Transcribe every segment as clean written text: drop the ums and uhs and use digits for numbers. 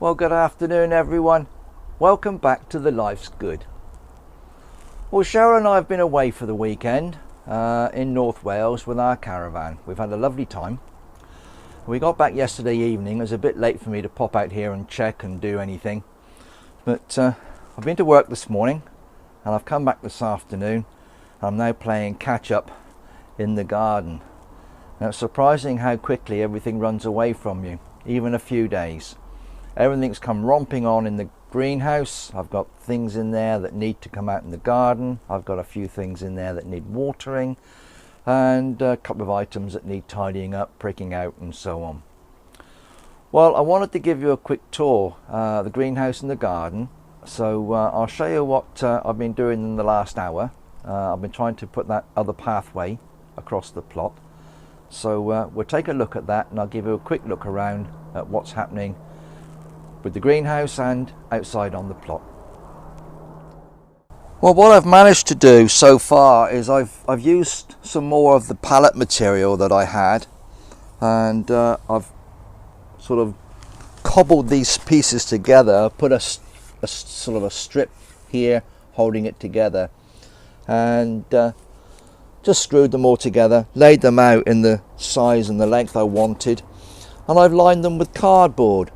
Well, good afternoon everyone. Welcome back to The Life's Good. Well, Cheryl and I have been away for the weekend in North Wales with our caravan. We've had a lovely time. We got back yesterday evening. It was a bit late for me to pop out here and check and do anything. But I've been to work this morning and I've come back this afternoon. I'm now playing catch up in the garden. Now, it's surprising how quickly everything runs away from you, even a few days. Everything's come romping on in the greenhouse. I've got things in there that need to come out in the garden. I've got a few things in there that need watering and a couple of items that need tidying up, pricking out and so on. Well, I wanted to give you a quick tour of the greenhouse and the garden. So I'll show you what I've been doing in the last hour. I've been trying to put that other pathway across the plot. So we'll take a look at that and I'll give you a quick look around at what's happening with the greenhouse and outside on the plot. Well, what I've managed to do so far is I've used some more of the pallet material that I had, and I've sort of cobbled these pieces together, put a sort of a strip here holding it together, and just screwed them all together, laid them out in the size and the length I wanted, and I've lined them with cardboard.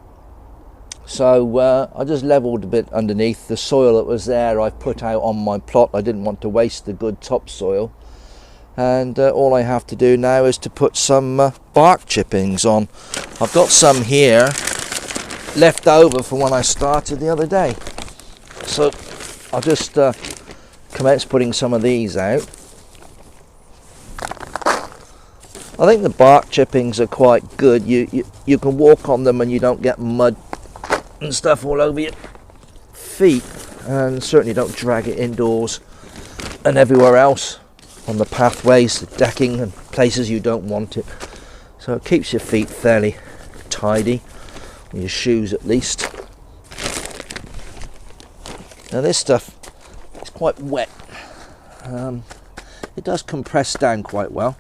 So I just leveled a bit underneath. The soil that was there I put out on my plot. I didn't want to waste the good topsoil, and all I have to do now is to put some bark chippings on. I've got some here left over from when I started the other day, so I'll just commence putting some of these out. I think the bark chippings are quite good. You can walk on them and you don't get mud and stuff all over your feet, and certainly don't drag it indoors and everywhere else on the pathways, the decking and places you don't want it. So it keeps your feet fairly tidy, your shoes at least. Now this stuff is quite wet. It does compress down quite well.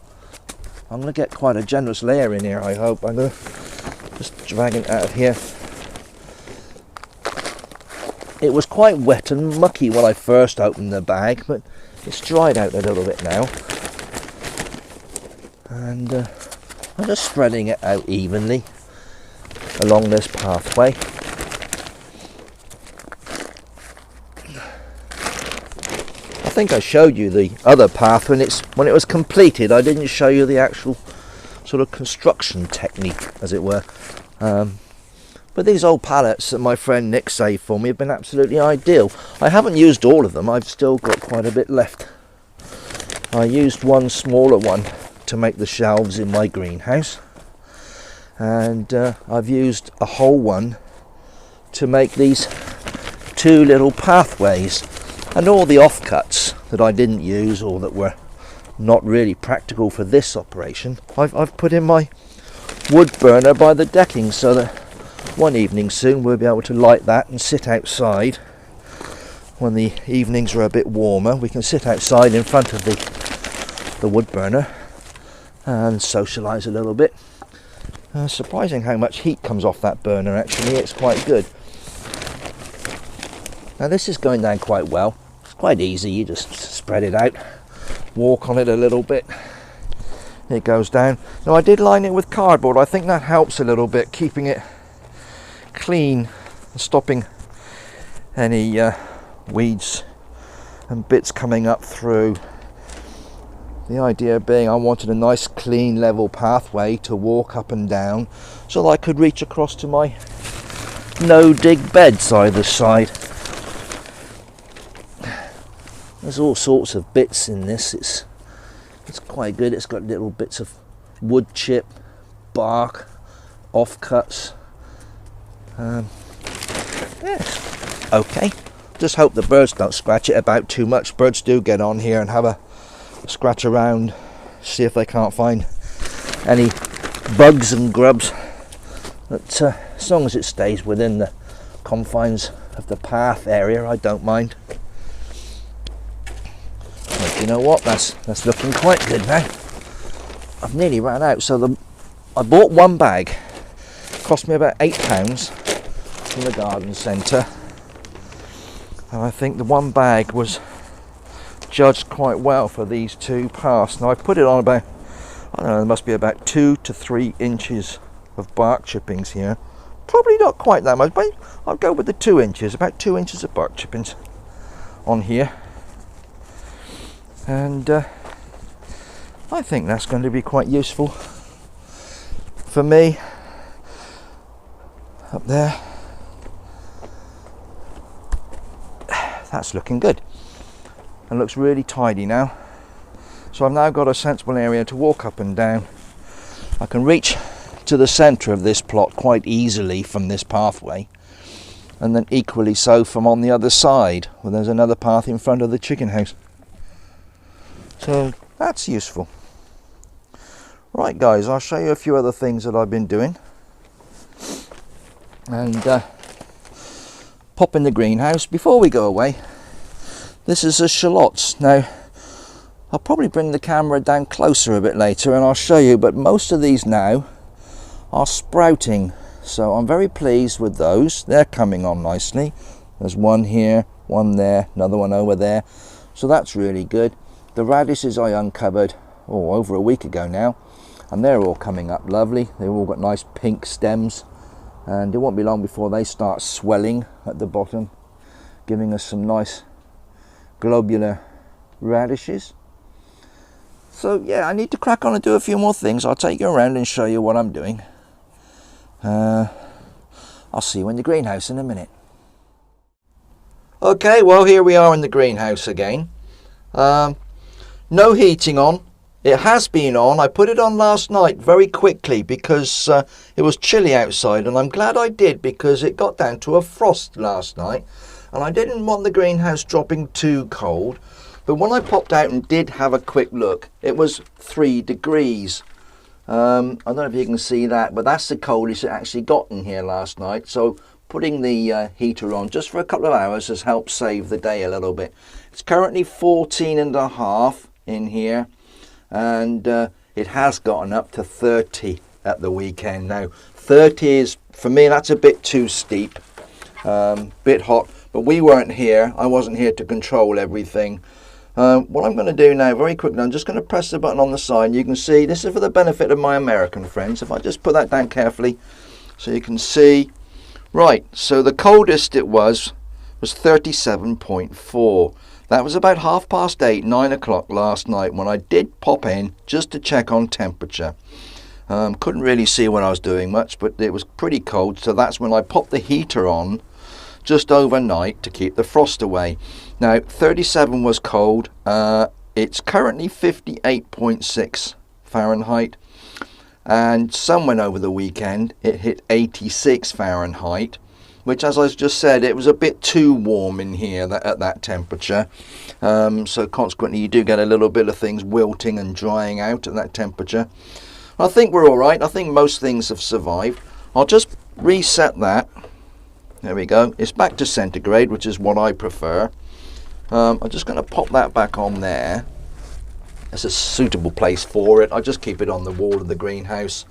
I'm going to get quite a generous layer in here, I hope. I'm going to just drag it out of here. It was quite wet and mucky when I first opened the bag, but it's dried out a little bit now. And I'm just spreading it out evenly along this pathway. I think I showed you the other path when it was completed. I didn't show you the actual sort of construction technique, as it were. But these old pallets that my friend Nick saved for me have been absolutely ideal. I haven't used all of them. I've still got quite a bit left. I used one smaller one to make the shelves in my greenhouse, and I've used a whole one to make these two little pathways, and all the offcuts that I didn't use or that were not really practical for this operation I've put in my wood burner by the decking, so that one evening soon we'll be able to light that and sit outside. When the evenings are a bit warmer, we can sit outside in front of the wood burner and socialise a little bit. Surprising how much heat comes off that burner, actually. It's quite good. Now this is going down quite well. It's quite easy, you just spread it out, walk on it a little bit, it goes down. Now I did line it with cardboard. I think that helps a little bit, keeping it clean and stopping any weeds and bits coming up through. The idea being I wanted a nice clean level pathway to walk up and down so that I could reach across to my no dig beds either side. There's all sorts of bits in this. It's quite good. It's got little bits of wood chip, bark, offcuts. Yes, okay. Just hope the birds don't scratch it about too much. Birds do get on here and have a scratch around, see if they can't find any bugs and grubs. But as long as it stays within the confines of the path area, I don't mind. But you know what? That's looking quite good now. I've nearly ran out. So I bought one bag. Cost me about £8. from the garden centre, and I think the one bag was judged quite well for these 2 paths. Now I put it on about, I don't know, there must be about 2 to 3 inches of bark chippings here. Probably not quite that much, but I'll go with the 2 inches, about 2 inches of bark chippings on here. And I think that's going to be quite useful for me up there. That's looking good and looks really tidy now. So I've now got a sensible area to walk up and down. I can reach to the centre of this plot quite easily from this pathway, and then equally so from on the other side where there's another path in front of the chicken house. So that's useful. Right guys, I'll show you a few other things that I've been doing, and pop in the greenhouse. Before we go away, this is a Shallots. Now I'll probably bring the camera down closer a bit later and I'll show you, but most of these now are sprouting, so I'm very pleased with those. They're coming on nicely. There's one here, one there, another one over there, so that's really good. The radishes I uncovered over a week ago now, and they're all coming up lovely. They've all got nice pink stems, and it won't be long before they start swelling at the bottom, giving us some nice globular radishes. So yeah, I need to crack on and do a few more things. I'll take you around and show you what I'm doing. I'll see you in the greenhouse in a minute. Okay, well here we are in the greenhouse again. No heating on. It has been on. I put it on last night very quickly because it was chilly outside, and I'm glad I did because it got down to a frost last night and I didn't want the greenhouse dropping too cold. But when I popped out and did have a quick look, it was 3 degrees. I don't know if you can see that, but that's the coldest it actually got in here last night. So putting the heater on just for a couple of hours has helped save the day a little bit. It's currently 14.5 in here, and it has gotten up to 30 at the weekend. Now 30 is, for me, that's a bit too steep, bit hot, but we weren't here. I wasn't here to control everything. What I'm going to do now very quickly, I'm just going to press the button on the side. You can see this is for the benefit of my American friends. If I just put that down carefully so you can see. Right, so the coldest it was 37.4. That was about 8:30, 9 o'clock last night when I did pop in just to check on temperature. Couldn't really see what I was doing much, but it was pretty cold, so that's when I popped the heater on just overnight to keep the frost away. Now 37 was cold. It's currently 58.6 Fahrenheit, and somewhere over the weekend it hit 86 Fahrenheit, which, as I just said, it was a bit too warm in here at that temperature. So consequently you do get a little bit of things wilting and drying out at that temperature. I think we're all right. I think most things have survived. I'll just reset that. There we go. It's back to centigrade, which is what I prefer. I'm just going to pop that back on there. It's a suitable place for it. I just keep it on the wall of the greenhouse.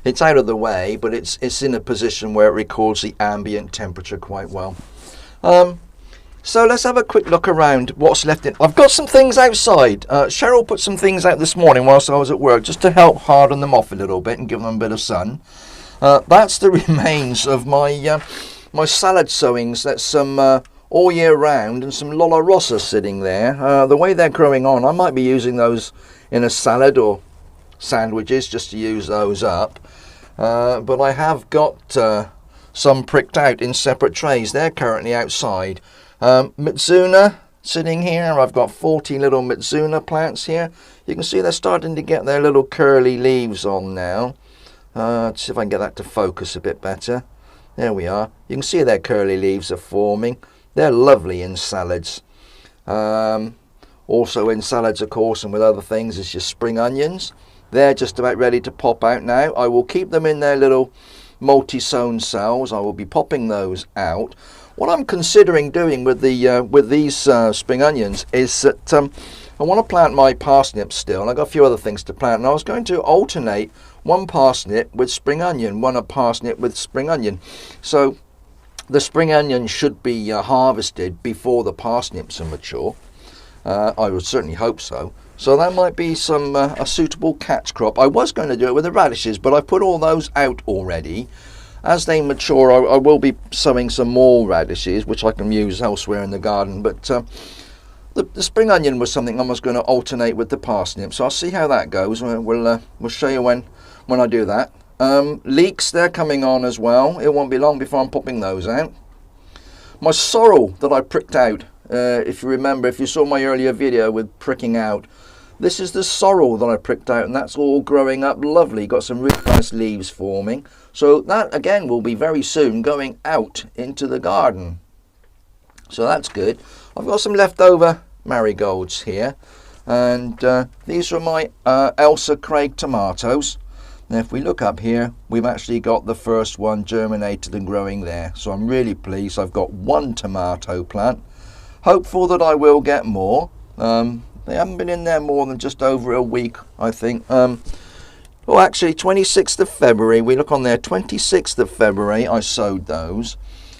It's out of the way, but it's in a position where it records the ambient temperature quite well. So let's have a quick look around what's left in. I've got some things outside. Cheryl put some things out this morning whilst I was at work just to help harden them off a little bit and give them a bit of sun. That's the remains of my my salad sowings. That's some all year round and some Lolla Rossa sitting there. The way they're growing on, I might be using those in a salad or sandwiches just to use those up. But I have got some pricked out in separate trays. They're currently outside. Mitsuna sitting here. I've got 40 little Mitsuna plants here. You can see they're starting to get their little curly leaves on now. Let's see if I can get that to focus a bit better. There we are. You can see their curly leaves are forming. They're lovely in salads. Also in salads, of course, and with other things, is your spring onions. They're just about ready to pop out now. I will keep them in their little multi-sown cells. I will be popping those out. What I'm considering doing with these spring onions is that I want to plant my parsnips still, and I've got a few other things to plant, and I was going to alternate one parsnip with spring onion, one a parsnip with spring onion. So the spring onions should be harvested before the parsnips are mature. I would certainly hope so. So that might be some a suitable catch crop. I was going to do it with the radishes, but I put all those out already. As they mature, I will be sowing some more radishes, which I can use elsewhere in the garden. But the spring onion was something I was going to alternate with the parsnip. So I'll see how that goes. We'll show you when I do that. Leeks, they're coming on as well. It won't be long before I'm popping those out. My sorrel that I pricked out, if you remember, if you saw my earlier video with pricking out, this is the sorrel that I pricked out, and that's all growing up lovely. Got some really nice leaves forming. So that again will be very soon going out into the garden. So that's good. I've got some leftover marigolds here, and these are my Elsa Craig tomatoes. Now if we look up here, we've actually got the first one germinated and growing there. So I'm really pleased. I've got one tomato plant. Hopeful that I will get more. They haven't been in there more than just over a week, I think. Well, actually, 26th of February. We look on there, 26th of February, I sowed those.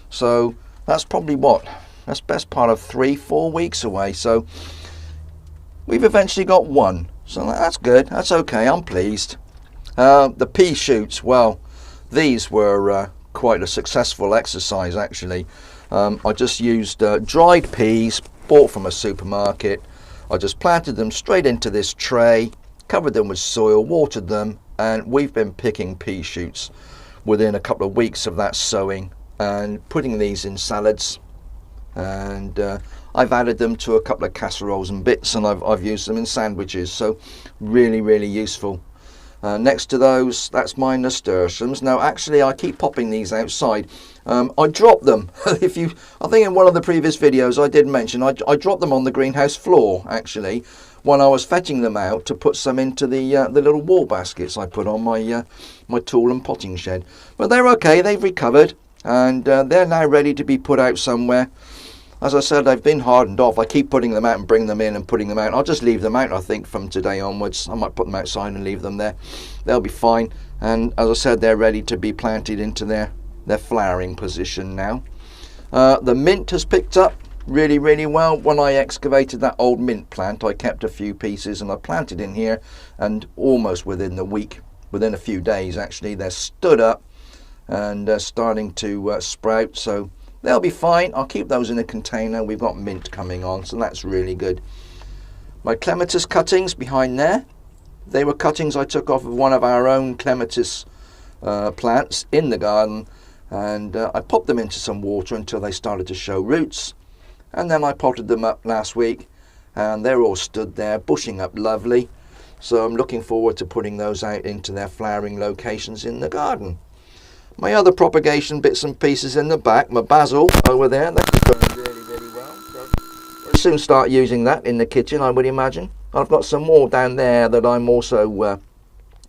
So that's probably what? That's best part of 3-4 weeks away. So we've eventually got one. So that's good. That's okay. I'm pleased. The pea shoots, well, these were quite a successful exercise, actually. I just used dried peas bought from a supermarket. I just planted them straight into this tray, covered them with soil, watered them, and we've been picking pea shoots within a couple of weeks of that sowing and putting these in salads. And I've added them to a couple of casseroles and bits, and I've used them in sandwiches. So really, really useful. Next to those, that's my nasturtiums. Now actually I keep popping these outside. I dropped them. I think in one of the previous videos I did mention I dropped them on the greenhouse floor actually when I was fetching them out to put some into the little wall baskets I put on my my tool and potting shed. But they're okay, they've recovered, and they're now ready to be put out somewhere. As I said, they've been hardened off. I keep putting them out and bring them in and putting them out. I'll just leave them out, I think, from today onwards. I might put them outside and leave them there. They'll be fine. And as I said, they're ready to be planted into their flowering position now. The mint has picked up really, really well. When I excavated that old mint plant, I kept a few pieces and I planted in here. And almost within the week, within a few days actually, they're stood up and starting to sprout. So they'll be fine. I'll keep those in a container. We've got mint coming on, so that's really good. My clematis cuttings behind there, they were cuttings I took off of one of our own clematis plants in the garden, and I popped them into some water until they started to show roots, and then I potted them up last week, and they're all stood there bushing up lovely. So I'm looking forward to putting those out into their flowering locations in the garden. My other propagation bits and pieces in the back, my basil over there, that's going really, really well. So we'll soon start using that in the kitchen, I would imagine. I've got some more down there that I'm also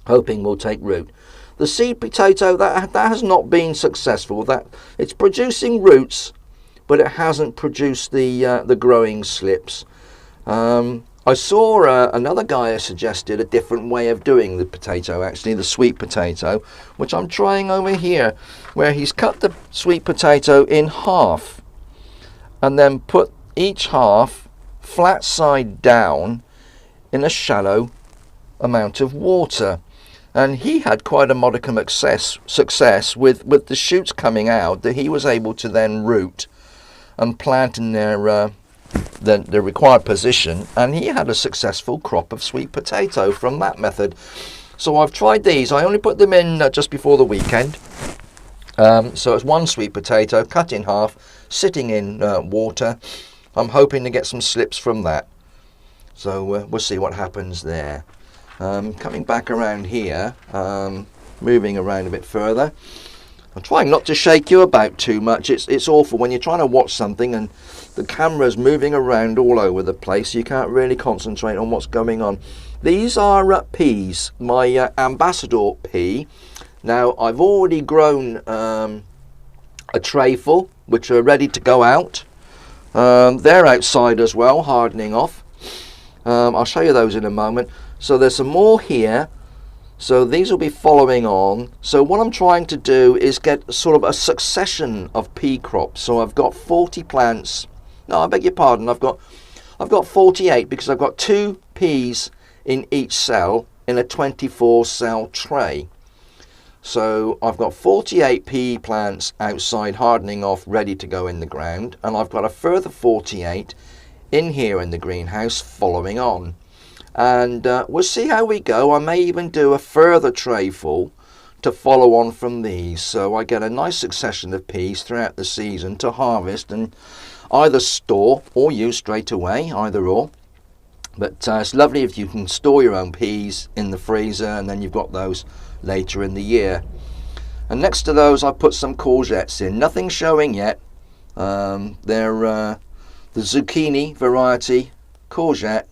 hoping will take root. The seed potato, that has not been successful. That it's producing roots, but it hasn't produced the growing slips. I saw another guy has suggested a different way of doing the potato, actually, the sweet potato, which I'm trying over here, where he's cut the sweet potato in half and then put each half flat side down in a shallow amount of water. And he had quite a modicum of success with the shoots coming out that he was able to then root and plant in their the required position, and he had a successful crop of sweet potato from that method. So I've tried these. I only put them in just before the weekend. So it's one sweet potato cut in half, sitting in water. I'm hoping to get some slips from that. So we'll see what happens there. Coming back around here, moving around a bit further. I'm trying not to shake you about too much. It's awful when you're trying to watch something and the camera's moving around all over the place. You can't really concentrate on what's going on. These are peas, my ambassador pea. Now I've already grown a tray full, which are ready to go out. They're outside as well, hardening off. I'll show you those in a moment. So there's some more here, So these will be following on. So what I'm trying to do is get sort of a succession of pea crops. So I've got 40 plants. No, I beg your pardon. I've got 48 because I've got 2 peas in each cell in a 24 cell tray. So I've got 48 pea plants outside hardening off, ready to go in the ground, and I've got a further 48 in here in the greenhouse following on. And we'll see how we go. I may even do a further tray full to follow on from these, so I get a nice succession of peas throughout the season to harvest and either store or use straight away, either or. But it's lovely if you can store your own peas in the freezer, and then you've got those later in the year. And next to those I put some courgettes in. Nothing showing yet. They're the zucchini variety courgette.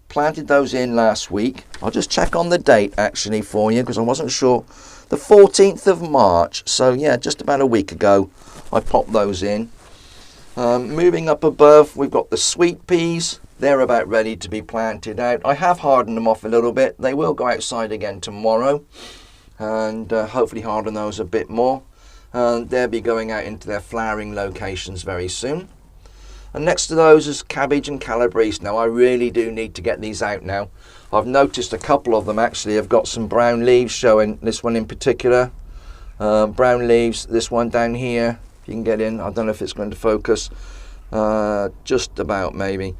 Planted those in last week. I'll just check on the date actually for you because I wasn't sure. The 14th of March, so yeah, just about a week ago I popped those in. Moving up above, we've got the sweet peas. They're about ready to be planted out. I have hardened them off a little bit. They will go outside again tomorrow, and hopefully harden those a bit more. They'll be going out into their flowering locations very soon. And next to those is cabbage and calabrese. Now I really do need to get these out now. I've noticed a couple of them actually have got some brown leaves showing. This one in particular, brown leaves. This one down here, if you can get in. I don't know if it's going to focus. Just about maybe.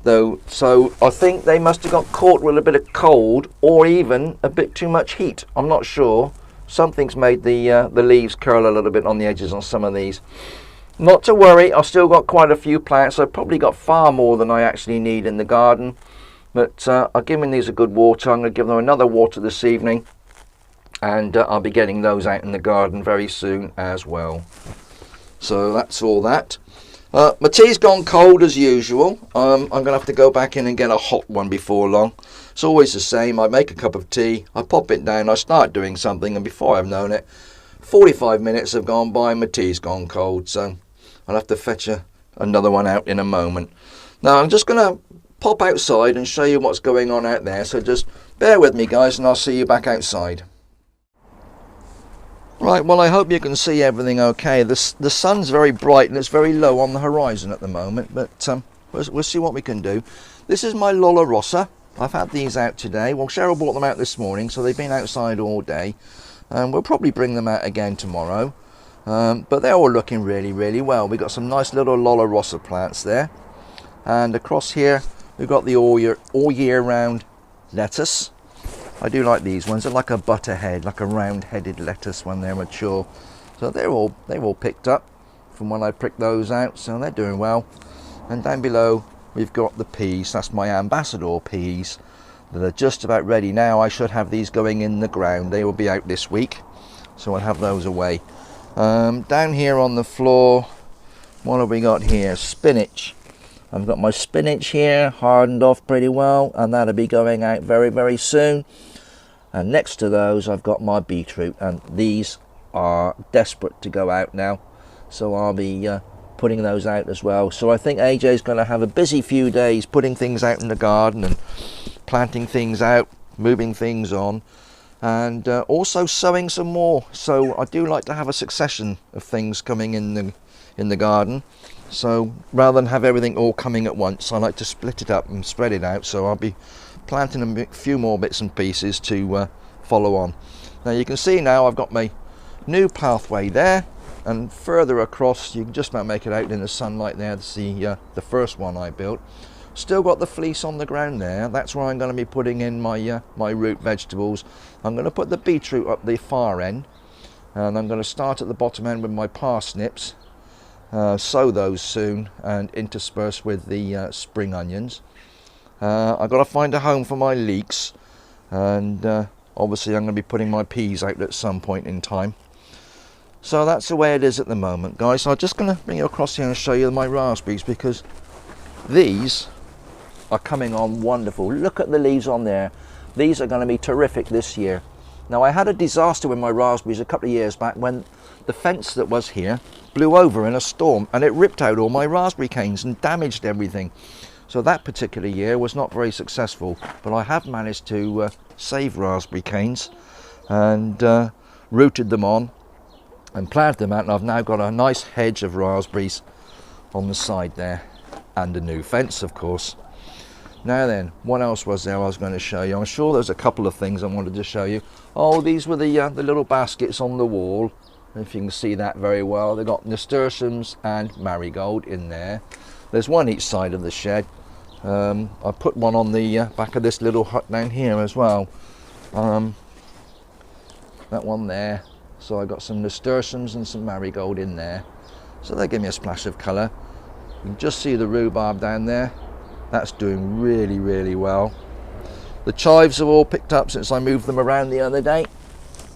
Though, so I think they must have got caught with a bit of cold or even a bit too much heat. I'm not sure. Something's made the leaves curl a little bit on the edges on some of these. Not to worry, I've still got quite a few plants. I've probably got far more than I actually need in the garden. But I've given these a good water. I'm going to give them another water this evening. And I'll be getting those out in the garden very soon as well. So that's all that. My tea's gone cold as usual. I'm going to have to go back in and get a hot one before long. It's always the same. I make a cup of tea, I pop it down, I start doing something, and before I've known it, 45 minutes have gone by and my tea's gone cold. So I'll have to fetch another one out in a moment. Now I'm just going to pop outside and show you what's going on out there. So just bear with me guys, and I'll see you back outside. Right, well I hope you can see everything okay. The sun's very bright and it's very low on the horizon at the moment, but we'll see what we can do. This is my Lolla Rossa. I've had these out today. Well, Cheryl brought them out this morning, so they've been outside all day. We'll probably bring them out again tomorrow. But they're all looking really, really well. We've got some nice little Lolla Rossa plants there. And across here, we've got the all year round lettuce. I do like these ones. They're like a butterhead, like a round-headed lettuce when they're mature. So they're all picked up from when I pricked those out, so they're doing well. And down below we've got the peas. That's my ambassador peas that are just about ready now. I should have these going in the ground. They will be out this week, so I'll have those away. Down here on the floor, what have we got here? Spinach. I've got my spinach here hardened off pretty well, and that'll be going out very, very soon. And next to those I've got my beetroot, and these are desperate to go out now, so I'll be putting those out as well. So I think AJ's going to have a busy few days putting things out in the garden and planting things out, moving things on, and also sowing some more. So I do like to have a succession of things coming in the garden. So rather than have everything all coming at once, I like to split it up and spread it out. So I'll be planting a few more bits and pieces to follow on. Now you can see now I've got my new pathway there, and further across you can just about make it out in the sunlight there to see the first one I built. Still got the fleece on the ground there. That's where I'm going to be putting in my my root vegetables. I'm going to put the beetroot up the far end, and I'm going to start at the bottom end with my parsnips. Sow those soon and intersperse with the spring onions. I've got to find a home for my leeks, and obviously I'm going to be putting my peas out at some point in time. So that's the way it is at the moment, guys. So I'm just going to bring you across here and show you my raspberries, because these are coming on wonderful. Look at the leaves on there. These are going to be terrific this year. Now I had a disaster with my raspberries a couple of years back when the fence that was here blew over in a storm, and it ripped out all my raspberry canes and damaged everything. So that particular year was not very successful, but I have managed to save raspberry canes and rooted them on and planted them out, and I've now got a nice hedge of raspberries on the side there, and a new fence, of course. Now then, what else was there I was going to show you? I'm sure there's a couple of things I wanted to show you. Oh, these were the little baskets on the wall. If you can see that very well, they've got nasturtiums and marigold in there. There's one each side of the shed. I put one on the back of this little hut down here as well. That one there. So I got some nasturtiums and some marigold in there. So they give me a splash of colour. You can just see the rhubarb down there. That's doing really, really well. The chives have all picked up since I moved them around the other day.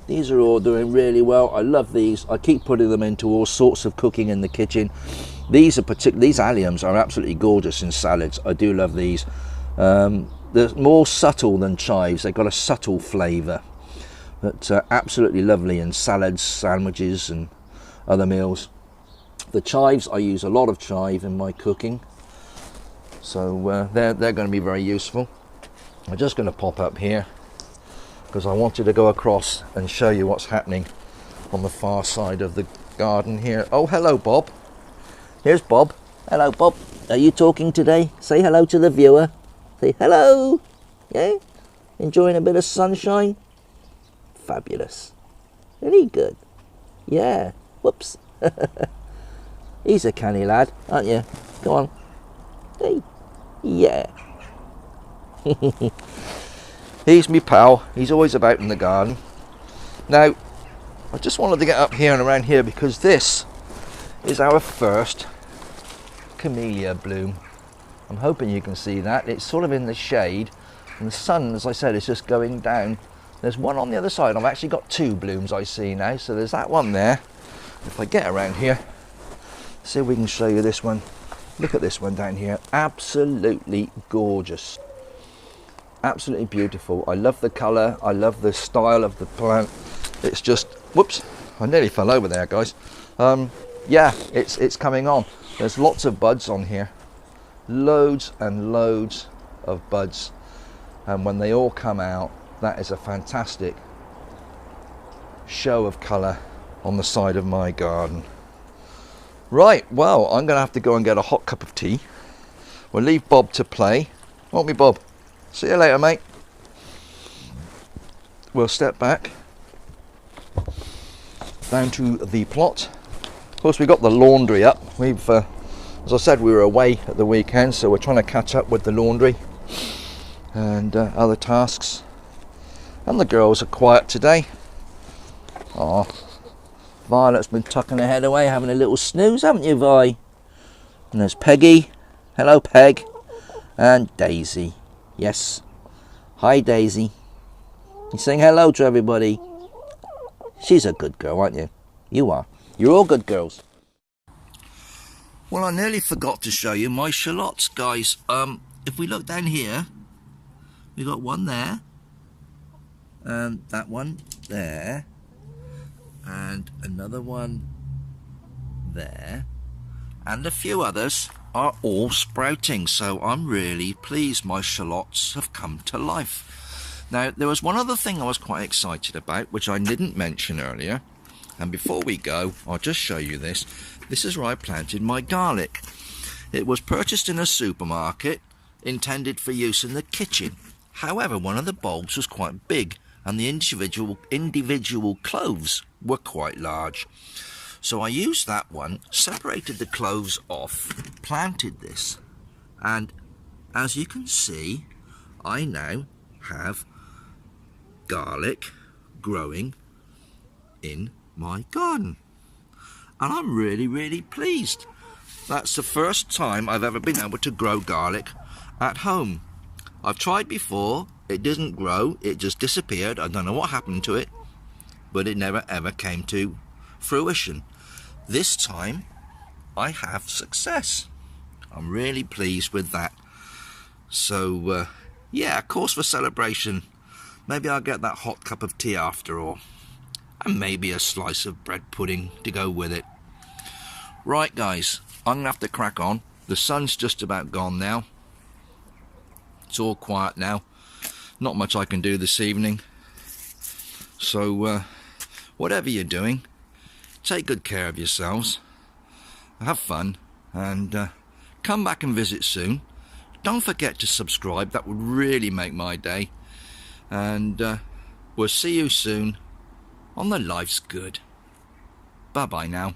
These are all doing really well. I love these. I keep putting them into all sorts of cooking in the kitchen. These alliums are absolutely gorgeous in salads. I do love these. They're more subtle than chives. They've got a subtle flavour, but absolutely lovely in salads, sandwiches and other meals. The chives, I use a lot of chive in my cooking, so they're going to be very useful. I'm just going to pop up here because I wanted to go across and show you what's happening on the far side of the garden here. Oh, hello, Bob. Here's Bob. Hello, Bob. Are you talking today? Say hello to the viewer. Say hello. Yeah? Enjoying a bit of sunshine? Fabulous. Isn't he good? Yeah. Whoops. He's a canny lad, aren't you? Go on. Hey. Yeah. He's me pal. He's always about in the garden. Now, I just wanted to get up here and around here because this is our first camellia bloom. I'm hoping you can see that. It's sort of in the shade and the sun, as I said, is just going down. There's one on the other side. I've actually got two blooms I see now. So there's that one there. If I get around here, see if we can show you this one. Look at this one down here. Absolutely gorgeous. Absolutely beautiful. I love the colour. I love the style of the plant. It's just, whoops, I nearly fell over there, guys. Yeah, it's coming on. There's lots of buds on here. Loads and loads of buds. And when they all come out, that is a fantastic show of colour on the side of my garden. Right, well, I'm going to have to go and get a hot cup of tea. We'll leave Bob to play. Won't we, Bob? See you later, mate. We'll step back down to the plot. Of course, we got the laundry up. We've, as I said, we were away at the weekend, so we're trying to catch up with the laundry and other tasks. And the girls are quiet today. Oh, Violet's been tucking her head away, having a little snooze, haven't you, Vi? And there's Peggy. Hello, Peg. And Daisy. Yes. Hi, Daisy. You saying hello to everybody? She's a good girl, aren't you? You are. You're all good girls. Well, I nearly forgot to show you my shallots, guys. If we look down here, we got one there, and that one there, and another one there, and a few others are all sprouting, so I'm really pleased my shallots have come to life. Now, there was one other thing I was quite excited about, which I didn't mention earlier, and before we go, I'll just show you this. This is where I planted my garlic. It was purchased in a supermarket, intended for use in the kitchen. However, one of the bulbs was quite big, and the individual cloves were quite large. So I used that one, separated the cloves off, planted this, and as you can see, I now have garlic growing in my garden. And I'm really, really pleased. That's the first time I've ever been able to grow garlic at home. I've tried before, it didn't grow, it just disappeared. I don't know what happened to it, but it never ever came to fruition. This time I have success. I'm really pleased with that. So yeah, cause for celebration. Maybe I'll get that hot cup of tea after all, and maybe a slice of bread pudding to go with it. Right, guys, I'm gonna have to crack on. The sun's just about gone now. It's all quiet now. Not much I can do this evening. So whatever you're doing, take good care of yourselves. Have fun, and come back and visit soon. Don't forget to subscribe. That would really make my day. And we'll see you soon on the Life's Good. Bye bye now.